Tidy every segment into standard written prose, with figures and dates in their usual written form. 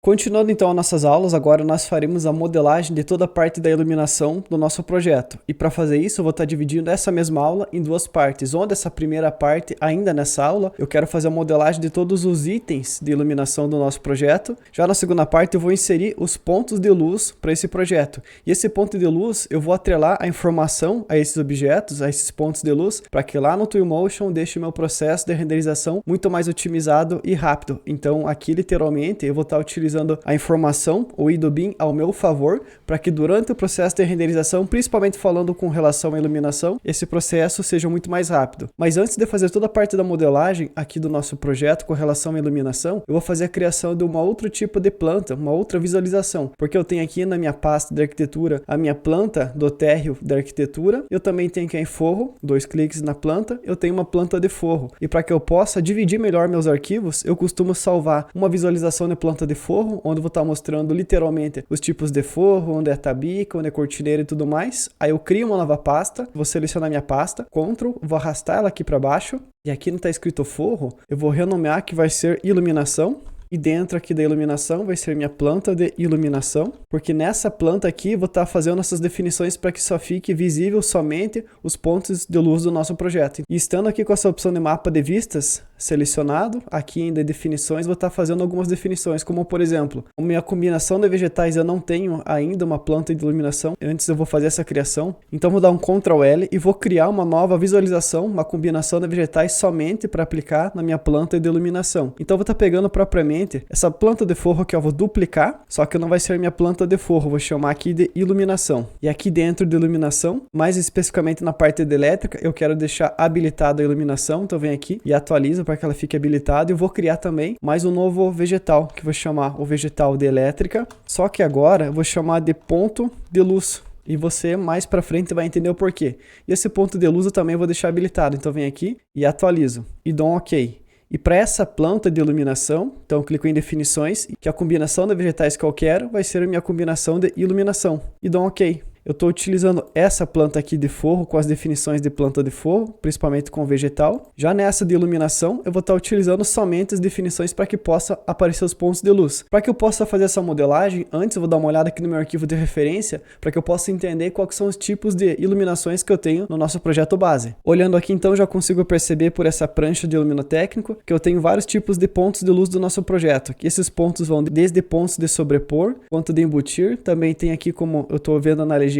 Continuando então as nossas aulas, agora nós faremos a modelagem de toda a parte da iluminação do nosso projeto. E para fazer isso, eu vou estar dividindo essa mesma aula em duas partes, onde essa primeira parte, ainda nessa aula, eu quero fazer a modelagem de todos os itens de iluminação do nosso projeto. Já na segunda parte, eu vou inserir os pontos de luz para esse projeto. E esse ponto de luz, eu vou atrelar a informação a esses objetos, a esses pontos de luz, para que lá no Twinmotion deixe o meu processo de renderização muito mais otimizado e rápido. Então, aqui literalmente, eu vou estar utilizando a informação, o IDOBIM, ao meu favor, para que durante o processo de renderização, principalmente falando com relação à iluminação, esse processo seja muito mais rápido. Mas antes de fazer toda a parte da modelagem aqui do nosso projeto com relação à iluminação, eu vou fazer a criação de um outro tipo de planta, uma outra visualização, porque eu tenho aqui na minha pasta de arquitetura a minha planta do térreo da arquitetura, eu também tenho aqui em forro, 2 cliques na planta, eu tenho uma planta de forro. E para que eu possa dividir melhor meus arquivos, eu costumo salvar uma visualização de planta de forro, onde eu vou estar mostrando literalmente os tipos de forro, onde é tabica, onde é cortineira e tudo mais. Aí eu crio uma nova pasta, vou selecionar minha pasta, Ctrl, vou arrastar ela aqui para baixo, e aqui não está escrito forro, eu vou renomear que vai ser iluminação. E dentro aqui da iluminação vai ser minha planta de iluminação, porque nessa planta aqui vou estar fazendo essas definições para que só fique visível somente os pontos de luz do nosso projeto. E estando aqui com essa opção de mapa de vistas selecionado, aqui em definições vou estar fazendo algumas definições, como por exemplo, a minha combinação de vegetais eu não tenho ainda uma planta de iluminação, antes eu vou fazer essa criação, então vou dar um Ctrl L e vou criar uma nova visualização, uma combinação de vegetais somente para aplicar na minha planta de iluminação. Então eu vou estar pegando propriamente essa planta de forro que eu vou duplicar, só que não vai ser minha planta de forro, vou chamar aqui de iluminação. E aqui dentro de iluminação, mais especificamente na parte de elétrica, eu quero deixar habilitada a iluminação, então vem aqui e atualizo para que ela fique habilitada. E eu vou criar também mais um novo vegetal, que eu vou chamar o vegetal de elétrica, só que agora eu vou chamar de ponto de luz. E você mais para frente vai entender o porquê. E esse ponto de luz eu também vou deixar habilitado, então vem aqui e atualizo e dou um OK. E para essa planta de iluminação, então eu clico em definições, que a combinação de vegetais que eu quero vai ser a minha combinação de iluminação. E dou um OK. Eu estou utilizando essa planta aqui de forro com as definições de planta de forro, principalmente com vegetal. Já nessa de iluminação, eu vou estar utilizando somente as definições para que possa aparecer os pontos de luz. Para que eu possa fazer essa modelagem, antes eu vou dar uma olhada aqui no meu arquivo de referência, para que eu possa entender quais são os tipos de iluminações que eu tenho no nosso projeto base. Olhando aqui então, já consigo perceber por essa prancha de iluminotécnico que eu tenho vários tipos de pontos de luz do nosso projeto. Que esses pontos vão desde pontos de sobrepor, quanto de embutir. Também tem aqui, como eu estou vendo na legenda,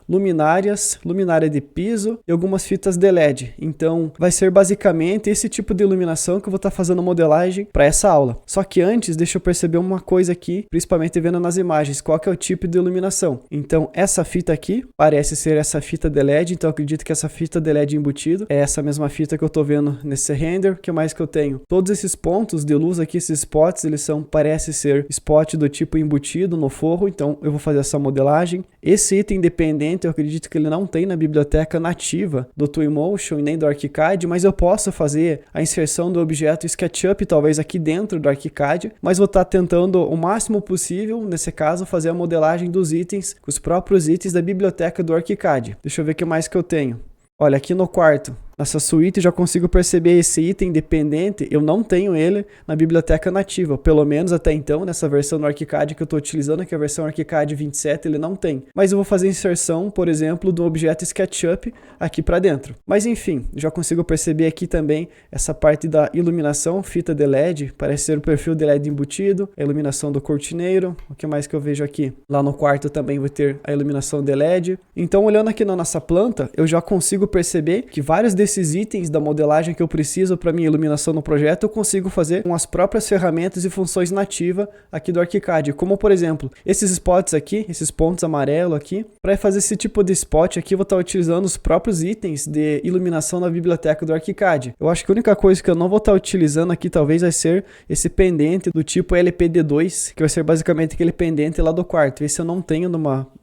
luminárias, luminária de piso e algumas fitas de LED. Então vai ser basicamente esse tipo de iluminação que eu vou estar fazendo modelagem para essa aula. Só que antes, deixa eu perceber uma coisa aqui, principalmente vendo nas imagens, qual que é o tipo de iluminação. Então essa fita aqui parece ser essa fita de LED, então eu acredito que essa fita de LED embutido é essa mesma fita que eu estou vendo nesse render. O que mais que eu tenho? Todos esses pontos de luz aqui, esses spots, eles parece ser spot do tipo embutido no forro, então eu vou fazer essa modelagem. Esse item independente, eu acredito que ele não tem na biblioteca nativa do Twinmotion e nem do ArchiCAD, mas eu posso fazer a inserção do objeto SketchUp, talvez aqui dentro do ArchiCAD, mas vou estar tentando o máximo possível, nesse caso, fazer a modelagem dos itens, com os próprios itens da biblioteca do ArchiCAD. Deixa eu ver o que mais que eu tenho. Olha, aqui no quarto, nessa suíte, já consigo perceber esse item independente, eu não tenho ele na biblioteca nativa, pelo menos até então, nessa versão do ArchiCAD que eu estou utilizando, que é a versão ArchiCAD 27, ele não tem. Mas eu vou fazer inserção, por exemplo, do objeto SketchUp aqui para dentro. Mas enfim, já consigo perceber aqui também essa parte da iluminação, fita de LED, parece ser o perfil de LED embutido, a iluminação do cortineiro, o que mais que eu vejo aqui? Lá no quarto também vai ter a iluminação de LED. Então, olhando aqui na nossa planta, eu já consigo perceber que vários desses itens da modelagem que eu preciso para minha iluminação no projeto, eu consigo fazer com as próprias ferramentas e funções nativas aqui do ArchiCAD, como por exemplo, esses spots aqui, esses pontos amarelo aqui. Para fazer esse tipo de spot aqui, eu vou estar utilizando os próprios itens de iluminação da biblioteca do ArchiCAD. Eu acho que a única coisa que eu não vou estar utilizando aqui talvez vai ser esse pendente do tipo LPD2, que vai ser basicamente aquele pendente lá do quarto. Esse eu não tenho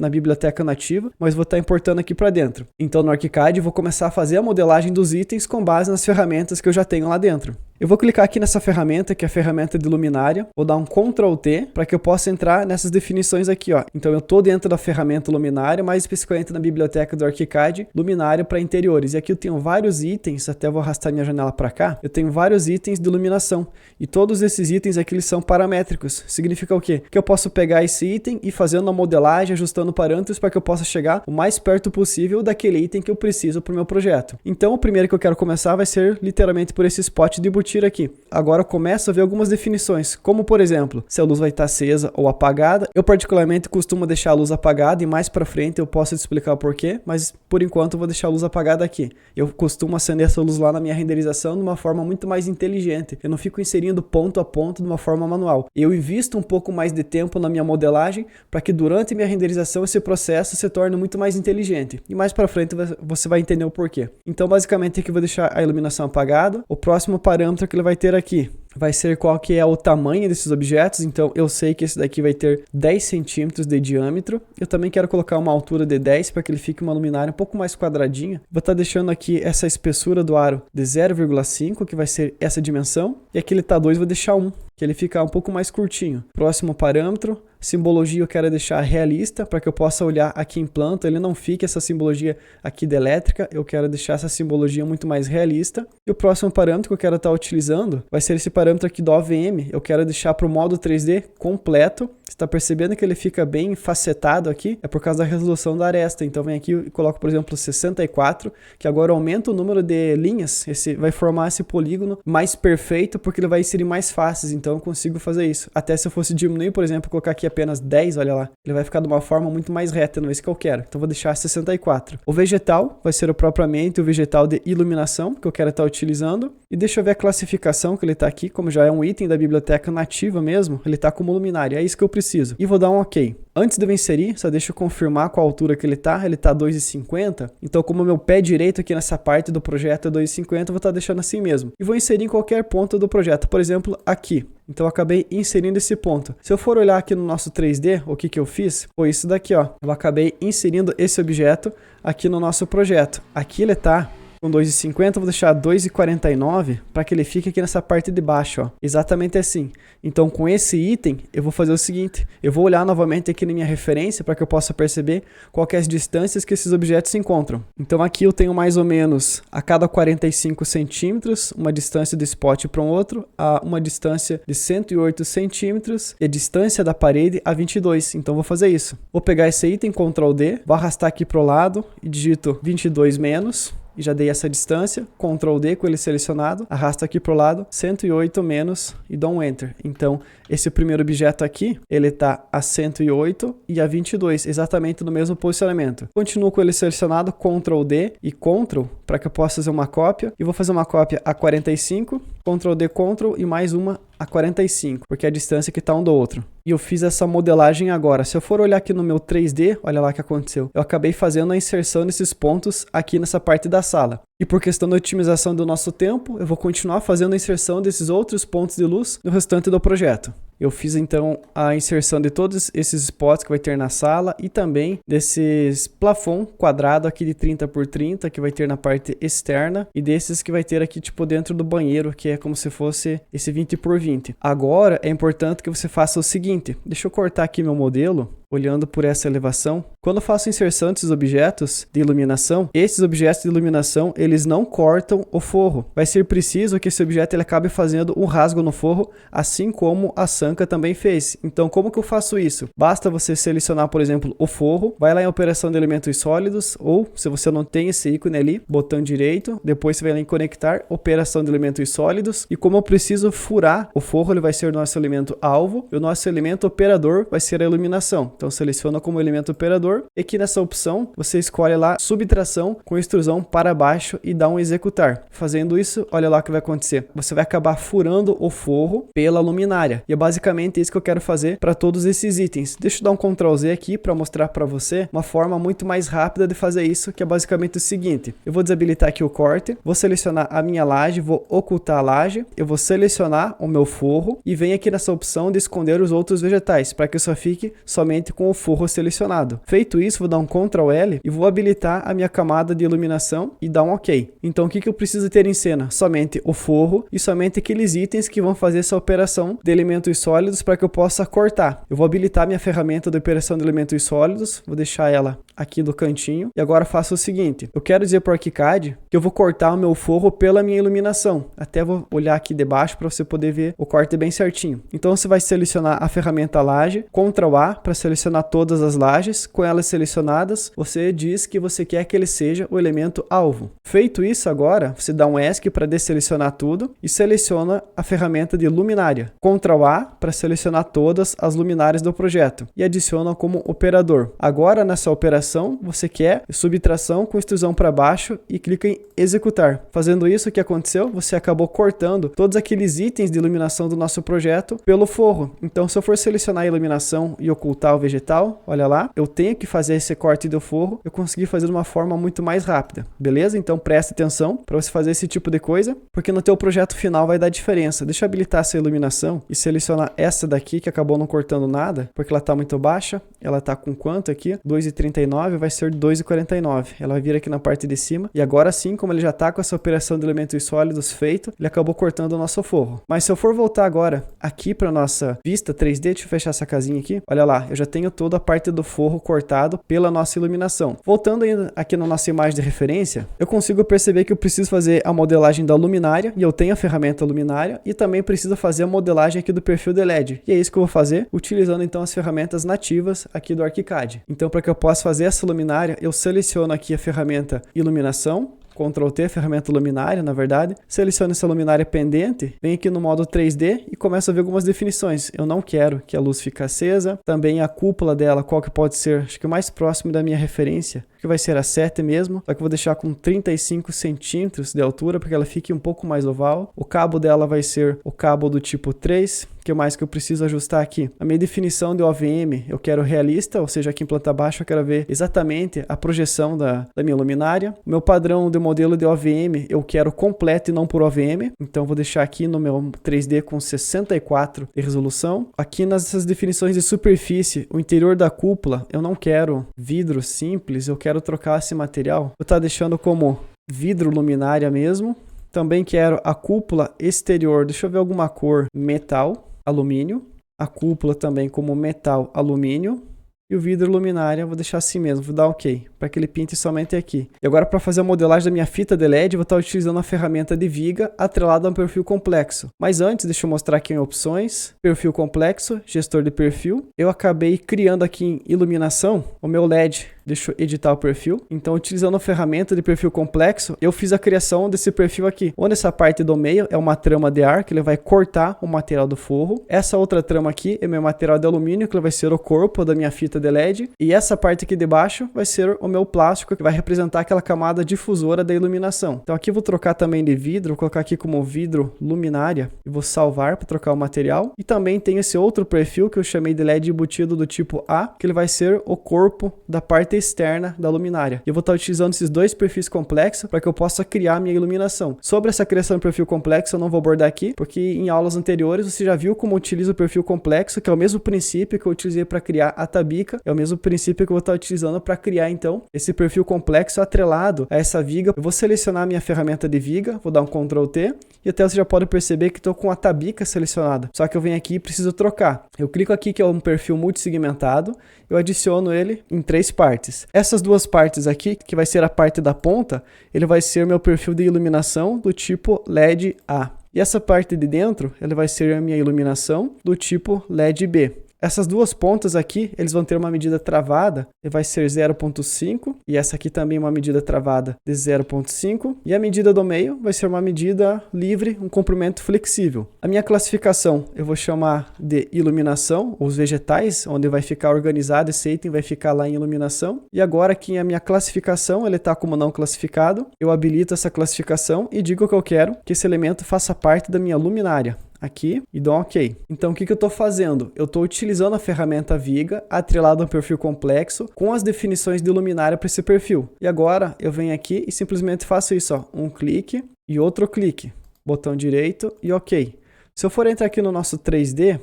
na biblioteca nativa, mas vou estar importando aqui para dentro. Então no ArchiCAD eu vou começar a fazer a modelagem dos itens com base nas ferramentas que eu já tenho lá dentro. Eu vou clicar aqui nessa ferramenta, que é a ferramenta de luminária, vou dar um Ctrl T para que eu possa entrar nessas definições aqui, ó. Então eu estou dentro da ferramenta luminária, mais especificamente na biblioteca do ArchiCAD, luminária para interiores. E aqui eu tenho vários itens, até vou arrastar minha janela para cá, eu tenho vários itens de iluminação. E todos esses itens aqui eles são paramétricos. Significa o quê? Que eu posso pegar esse item e fazendo a modelagem, ajustando parâmetros para que eu possa chegar o mais perto possível daquele item que eu preciso para o meu projeto. Então o primeiro que eu quero começar vai ser literalmente por esse spot de embutir aqui. Agora eu começo a ver algumas definições, como por exemplo, se a luz vai estar acesa ou apagada. Eu particularmente costumo deixar a luz apagada e mais para frente eu posso te explicar o porquê, mas por enquanto eu vou deixar a luz apagada aqui. Eu costumo acender essa luz lá na minha renderização de uma forma muito mais inteligente. Eu não fico inserindo ponto a ponto de uma forma manual. Eu invisto um pouco mais de tempo na minha modelagem para que durante minha renderização esse processo se torne muito mais inteligente. E mais para frente você vai entender o porquê. Então basicamente aqui eu vou deixar a iluminação apagada. O próximo parâmetro que ele vai ter aqui vai ser qual que é o tamanho desses objetos. Então eu sei que esse daqui vai ter 10 centímetros de diâmetro. Eu também quero colocar uma altura de 10 para que ele fique uma luminária um pouco mais quadradinha. Vou estar deixando aqui essa espessura do aro de 0,5, que vai ser essa dimensão. E aqui ele está 2, vou deixar 1, que ele fica um pouco mais curtinho. Próximo parâmetro, simbologia eu quero deixar realista, para que eu possa olhar aqui em planta, ele não fique essa simbologia aqui de elétrica, eu quero deixar essa simbologia muito mais realista. E o próximo parâmetro que eu quero estar utilizando vai ser esse parâmetro aqui do OVM, eu quero deixar para o modo 3D completo. Você está percebendo que ele fica bem facetado aqui? É por causa da resolução da aresta. Então vem aqui e coloco, por exemplo, 64, que agora aumenta o número de linhas, vai formar esse polígono mais perfeito, porque ele vai inserir mais faces, então eu consigo fazer isso. Até se eu fosse diminuir, por exemplo, colocar aqui apenas 10, olha lá, ele vai ficar de uma forma muito mais reta, não é isso que eu quero. Então vou deixar 64. O vegetal vai ser propriamente o vegetal de iluminação, que eu quero estar utilizando. E deixa eu ver a classificação que ele está aqui, como já é um item da biblioteca nativa mesmo, ele está como luminária, é isso que eu preciso. E vou dar um OK. Antes de eu inserir, só deixa eu confirmar qual a altura que ele está 2,50. Então, como o meu pé direito aqui nessa parte do projeto é 2,50, eu vou estar deixando assim mesmo. E vou inserir em qualquer ponto do projeto, por exemplo, aqui. Então, eu acabei inserindo esse ponto. Se eu for olhar aqui no nosso 3D, o que eu fiz? Foi isso daqui, ó. Eu acabei inserindo esse objeto aqui no nosso projeto. Aqui ele está com 2,50, vou deixar 2,49 para que ele fique aqui nessa parte de baixo, ó. Exatamente assim. Então, com esse item, eu vou fazer o seguinte, eu vou olhar novamente aqui na minha referência para que eu possa perceber quais que é as distâncias que esses objetos se encontram. Então, aqui eu tenho mais ou menos a cada 45 centímetros, uma distância do spot para um outro, a uma distância de 108 centímetros e a distância da parede a 22. Então, vou fazer isso. Vou pegar esse item, Ctrl D, vou arrastar aqui para o lado e digito 22 menos. E já dei essa distância, Ctrl D com ele selecionado, arrasta aqui pro lado, 108 menos e dou um Enter. Então, esse primeiro objeto aqui, ele está a 108 e a 22, exatamente no mesmo posicionamento. Continuo com ele selecionado, Ctrl D e Ctrl, para que eu possa fazer uma cópia. E vou fazer uma cópia a 45, Ctrl D, Ctrl e mais uma a 45, porque é a distância que está um do outro. E eu fiz essa modelagem agora. Se eu for olhar aqui no meu 3D, olha lá o que aconteceu. Eu acabei fazendo a inserção desses pontos aqui nessa parte da sala. E por questão da otimização do nosso tempo, eu vou continuar fazendo a inserção desses outros pontos de luz no restante do projeto. Eu fiz então a inserção de todos esses spots que vai ter na sala e também desses plafond quadrado aqui de 30 por 30 que vai ter na parte externa e desses que vai ter aqui tipo dentro do banheiro, que é como se fosse esse 20 por 20. Agora é importante que você faça o seguinte, deixa eu cortar aqui meu modelo. Olhando por essa elevação, quando eu faço inserção desses objetos de iluminação, esses objetos de iluminação, eles não cortam o forro. Vai ser preciso que esse objeto ele acabe fazendo um rasgo no forro, assim como a Sanka também fez. Então, como que eu faço isso? Basta você selecionar, por exemplo, o forro, vai lá em operação de elementos sólidos, ou se você não tem esse ícone ali, botão direito, depois você vai lá em conectar, operação de elementos sólidos, e como eu preciso furar o forro, ele vai ser o nosso elemento alvo, e o nosso elemento operador vai ser a iluminação. Então seleciona como elemento operador e aqui nessa opção você escolhe lá subtração com extrusão para baixo e dá um executar. Fazendo isso, olha lá o que vai acontecer. Você vai acabar furando o forro pela luminária. E é basicamente isso que eu quero fazer para todos esses itens. Deixa eu dar um Ctrl Z aqui para mostrar para você uma forma muito mais rápida de fazer isso, que é basicamente o seguinte. Eu vou desabilitar aqui o corte, vou selecionar a minha laje, vou ocultar a laje, eu vou selecionar o meu forro e venho aqui nessa opção de esconder os outros vegetais, para que só fique somente somente com o forro selecionado. Feito isso, vou dar um Ctrl L e vou habilitar a minha camada de iluminação e dar um OK. Então o que eu preciso ter em cena? Somente o forro e somente aqueles itens que vão fazer essa operação de elementos sólidos para que eu possa cortar. Eu vou habilitar minha ferramenta de operação de elementos sólidos, vou deixar ela aqui do cantinho. E agora faço o seguinte, eu quero dizer para o ArchiCAD que eu vou cortar o meu forro pela minha iluminação. Até vou olhar aqui debaixo para você poder ver o corte bem certinho. Então você vai selecionar a ferramenta laje, Ctrl A para selecionar todas as lajes. Com elas selecionadas, você diz que você quer que ele seja o elemento alvo. Feito isso agora, você dá um ESC para desselecionar tudo e seleciona a ferramenta de luminária. Ctrl A para selecionar todas as luminárias do projeto e adiciona como operador. Agora nessa operação, você quer subtração com extrusão para baixo e clica em executar. Fazendo isso, o que aconteceu? Você acabou cortando todos aqueles itens de iluminação do nosso projeto pelo forro. Então, se eu for selecionar a iluminação e ocultar o vegetal, olha lá, eu tenho que fazer esse corte do forro, eu consegui fazer de uma forma muito mais rápida, beleza? Então, preste atenção para você fazer esse tipo de coisa, porque no teu projeto final vai dar diferença. Deixa eu habilitar essa iluminação e selecionar essa daqui, que acabou não cortando nada, porque ela está muito baixa. Ela está com quanto aqui? 2,39, vai ser 2,49. Ela vai vir aqui na parte de cima. E agora sim, como ele já está com essa operação de elementos sólidos feito, ele acabou cortando o nosso forro. Mas se eu for voltar agora aqui para nossa vista 3D, deixa eu fechar essa casinha aqui. Olha lá, eu já tenho toda a parte do forro cortado pela nossa iluminação. Voltando ainda aqui na nossa imagem de referência, eu consigo perceber que eu preciso fazer a modelagem da luminária, e eu tenho a ferramenta luminária, e também preciso fazer a modelagem aqui do perfil de LED. E é isso que eu vou fazer, utilizando então as ferramentas nativas aqui do ArchiCAD. Então, para que eu possa fazer essa luminária, eu seleciono aqui a ferramenta iluminação, Ctrl T, ferramenta luminária, na verdade. Seleciono essa luminária pendente, venho aqui no modo 3D e começo a ver algumas definições. Eu não quero que a luz fique acesa. Também a cúpula dela, qual que pode ser, acho que o mais próximo da minha referência, que vai ser a 7 mesmo, só que eu vou deixar com 35 centímetros de altura, para que ela fique um pouco mais oval. O cabo dela vai ser o cabo do tipo 3. O que mais que eu preciso ajustar aqui? A minha definição de OVM eu quero realista, ou seja, aqui em planta baixa eu quero ver exatamente a projeção da minha luminária. O meu padrão de modelo de OVM eu quero completo e não por OVM, então vou deixar aqui no meu 3D com 64 de resolução. Aqui nessas definições de superfície, o interior da cúpula eu não quero vidro simples, eu quero trocar esse material. Vou estar deixando como vidro luminária mesmo. Também quero a cúpula exterior, deixa eu ver alguma cor, metal, alumínio. A cúpula também como metal, alumínio. E o vidro luminária, vou deixar assim mesmo, vou dar OK, para que ele pinte somente aqui. E agora, para fazer a modelagem da minha fita de LED, vou estar utilizando a ferramenta de viga atrelada a um perfil complexo. Mas antes, deixa eu mostrar aqui em opções, perfil complexo, gestor de perfil. Eu acabei criando aqui em iluminação o meu LED. Deixa eu editar o perfil. Então, utilizando a ferramenta de perfil complexo, eu fiz a criação desse perfil aqui. Onde essa parte do meio é uma trama de ar, que ele vai cortar o material do forro. Essa outra trama aqui é meu material de alumínio, que vai ser o corpo da minha fita de LED. E essa parte aqui de baixo vai ser o meu plástico, que vai representar aquela camada difusora da iluminação. Então, aqui eu vou trocar também de vidro, vou colocar aqui como vidro luminária. E vou salvar para trocar o material. E também tem esse outro perfil, que eu chamei de LED embutido do tipo A, que ele vai ser o corpo da parte externa da luminária. Eu vou estar utilizando esses dois perfis complexos para que eu possa criar minha iluminação. Sobre essa criação de perfil complexo eu não vou abordar aqui, porque em aulas anteriores você já viu como eu utilizo o perfil complexo, que é o mesmo princípio que eu utilizei para criar a tabica, é o mesmo princípio que eu vou estar utilizando para criar então esse perfil complexo atrelado a essa viga. Eu vou selecionar a minha ferramenta de viga, vou dar um Ctrl T e até você já pode perceber que estou com a tabica selecionada. Só que eu venho aqui e preciso trocar. Eu clico aqui que é um perfil multissegmentado, eu adiciono ele em 3 partes. Essas 2 partes aqui, que vai ser a parte da ponta, ele vai ser meu perfil de iluminação do tipo LED A. E essa parte de dentro, ele vai ser a minha iluminação do tipo LED B. Essas 2 pontas aqui, eles vão ter uma medida travada, e vai ser 0.5, e essa aqui também uma medida travada de 0.5, e a medida do meio vai ser uma medida livre, um comprimento flexível. A minha classificação eu vou chamar de iluminação, os vegetais, onde vai ficar organizado esse item, vai ficar lá em iluminação. E agora aqui a minha classificação, ele está como não classificado, eu habilito essa classificação e digo que eu quero que esse elemento faça parte da minha luminária. Aqui e dou um OK. Então, o que eu estou fazendo? Eu estou utilizando a ferramenta viga atrelada a um perfil complexo com as definições de luminária para esse perfil. E agora eu venho aqui e simplesmente faço isso, ó, um clique e outro clique, botão direito e OK. Se eu for entrar aqui no nosso 3D,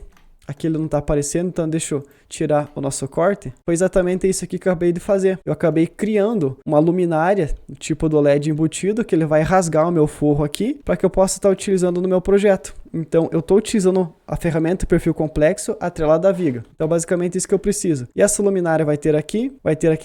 aqui ele não está aparecendo, então deixa eu tirar o nosso corte. Foi exatamente isso aqui que eu acabei de fazer. Eu acabei criando uma luminária, tipo do LED embutido, que ele vai rasgar o meu forro aqui, para que eu possa estar utilizando no meu projeto. Então, eu estou utilizando a ferramenta perfil complexo atrelada à viga. Então, basicamente isso que eu preciso. E essa luminária vai ter aqui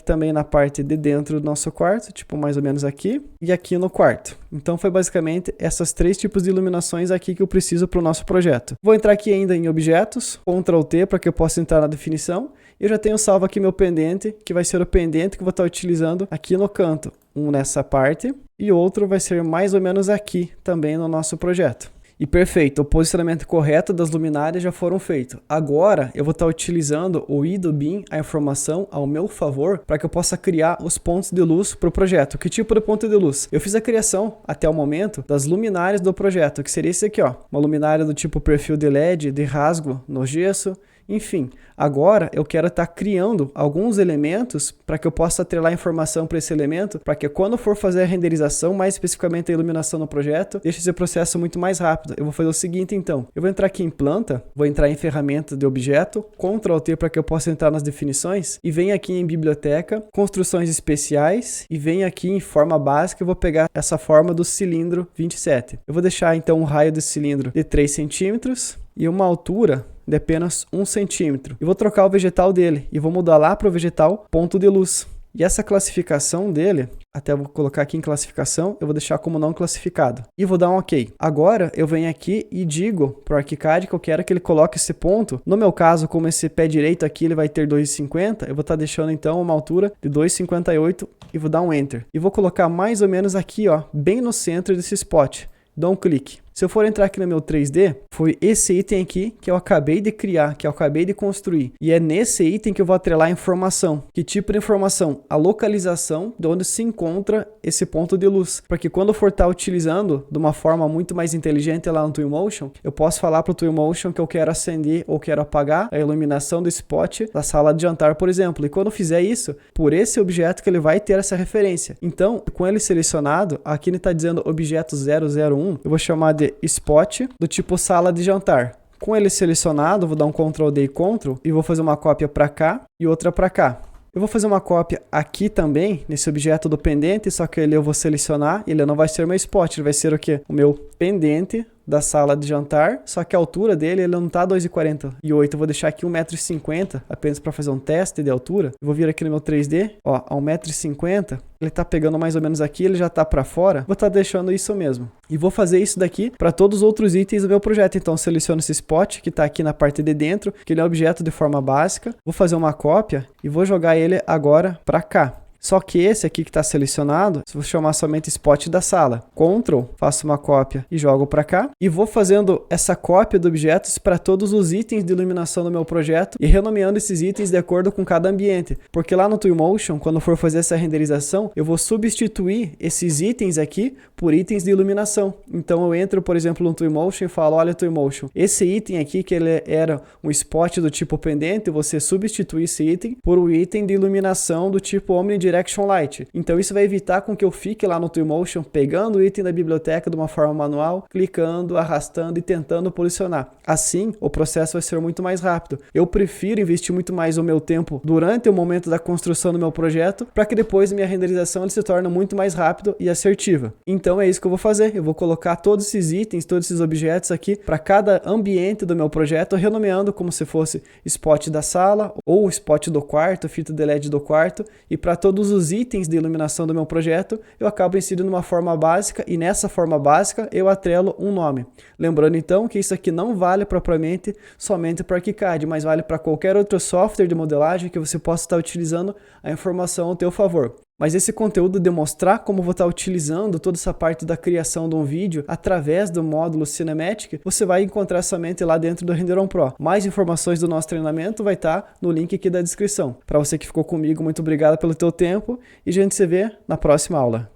também na parte de dentro do nosso quarto, tipo mais ou menos aqui, e aqui no quarto. Então, foi basicamente essas 3 tipos de iluminações aqui que eu preciso para o nosso projeto. Vou entrar aqui ainda em objetos, Ctrl T para que eu possa entrar na definição. Eu já tenho salvo aqui meu pendente, que vai ser o pendente que eu vou estar utilizando aqui no canto. Um nessa parte e outro vai ser mais ou menos aqui também no nosso projeto. E perfeito, o posicionamento correto das luminárias já foram feitos. Agora eu vou estar utilizando o I do BIM, a informação, ao meu favor, para que eu possa criar os pontos de luz para o projeto. Que tipo de ponto de luz? Eu fiz a criação, até o momento, das luminárias do projeto, que seria esse aqui, ó. Uma luminária do tipo perfil de LED, de rasgo no gesso. Enfim, agora eu quero estar criando alguns elementos para que eu possa atrelar informação para esse elemento, para que quando for fazer a renderização, mais especificamente a iluminação no projeto, deixe esse processo muito mais rápido. Eu vou fazer o seguinte então, eu vou entrar aqui em planta, vou entrar em ferramenta de objeto, Ctrl T para que eu possa entrar nas definições, e venho aqui em biblioteca, construções especiais, e venho aqui em forma básica, eu vou pegar essa forma do cilindro 27. Eu vou deixar então um raio desse cilindro de 3 centímetros e uma altura de apenas 1 centímetro. E vou trocar o vegetal dele e vou mudar lá para o vegetal ponto de luz. E essa classificação dele, até vou colocar aqui em classificação, eu vou deixar como não classificado. E vou dar um OK. Agora eu venho aqui e digo para o ArchiCAD que eu quero que ele coloque esse ponto. No meu caso, como esse pé direito aqui ele vai ter 2,50, eu vou estar deixando então uma altura de 2,58 e vou dar um Enter. E vou colocar mais ou menos aqui, ó, bem no centro desse spot. Dou um clique. Se eu for entrar aqui no meu 3D, foi esse item aqui que eu acabei de criar, que eu acabei de construir. E é nesse item que eu vou atrelar a informação. Que tipo de informação? A localização de onde se encontra esse ponto de luz. Para que quando eu for estar utilizando de uma forma muito mais inteligente lá no Twinmotion, eu posso falar para o Twinmotion que eu quero acender ou quero apagar a iluminação do spot da sala de jantar, por exemplo. E quando eu fizer isso, por esse objeto que ele vai ter essa referência. Então, com ele selecionado, aqui ele está dizendo objeto 001, eu vou chamar de spot do tipo sala de jantar. Com ele selecionado, vou dar um Ctrl D e Ctrl e vou fazer uma cópia para cá e outra para cá. Eu vou fazer uma cópia aqui também, nesse objeto do pendente, só que ele eu vou selecionar, ele não vai ser meu spot, ele vai ser o quê? O meu pendente da sala de jantar, só que a altura dele ele não tá 2,48, eu vou deixar aqui 1,50 m, apenas para fazer um teste de altura. Eu vou vir aqui no meu 3D, ó, a 1,50 m, ele tá pegando mais ou menos aqui, ele já tá para fora, vou estar deixando isso mesmo. E vou fazer isso daqui para todos os outros itens do meu projeto, então seleciono esse spot que tá aqui na parte de dentro, que ele é um objeto de forma básica, vou fazer uma cópia e vou jogar ele agora para cá. Só que esse aqui que está selecionado, vou chamar somente spot da sala. Ctrl, faço uma cópia e jogo para cá. E vou fazendo essa cópia de objetos para todos os itens de iluminação do meu projeto e renomeando esses itens de acordo com cada ambiente. Porque lá no Twinmotion, quando for fazer essa renderização, eu vou substituir esses itens aqui por itens de iluminação. Então eu entro, por exemplo, no Twinmotion e falo, olha Twinmotion, esse item aqui que ele era um spot do tipo pendente, você substitui esse item por um item de iluminação do tipo Omnidirectional Light. Então isso vai evitar com que eu fique lá no Twinmotion pegando o item da biblioteca de uma forma manual, clicando, arrastando e tentando posicionar. Assim, o processo vai ser muito mais rápido. Eu prefiro investir muito mais o meu tempo durante o momento da construção do meu projeto, para que depois a minha renderização ele se torne muito mais rápido e assertiva. Então é isso que eu vou fazer. Eu vou colocar todos esses itens, todos esses objetos aqui para cada ambiente do meu projeto, renomeando como se fosse spot da sala ou spot do quarto, fita de LED do quarto, e para todos os itens de iluminação do meu projeto, eu acabo inserindo uma forma básica e nessa forma básica eu atrelo um nome. Lembrando então que isso aqui não vale propriamente somente para ArchiCAD, mas vale para qualquer outro software de modelagem que você possa estar utilizando a informação ao teu favor. Mas esse conteúdo de mostrar como vou estar utilizando toda essa parte da criação de um vídeo através do módulo Cinematic, você vai encontrar somente lá dentro do Renderon Pro. Mais informações do nosso treinamento vai estar no link aqui da descrição. Para você que ficou comigo, muito obrigado pelo teu tempo e a gente se vê na próxima aula.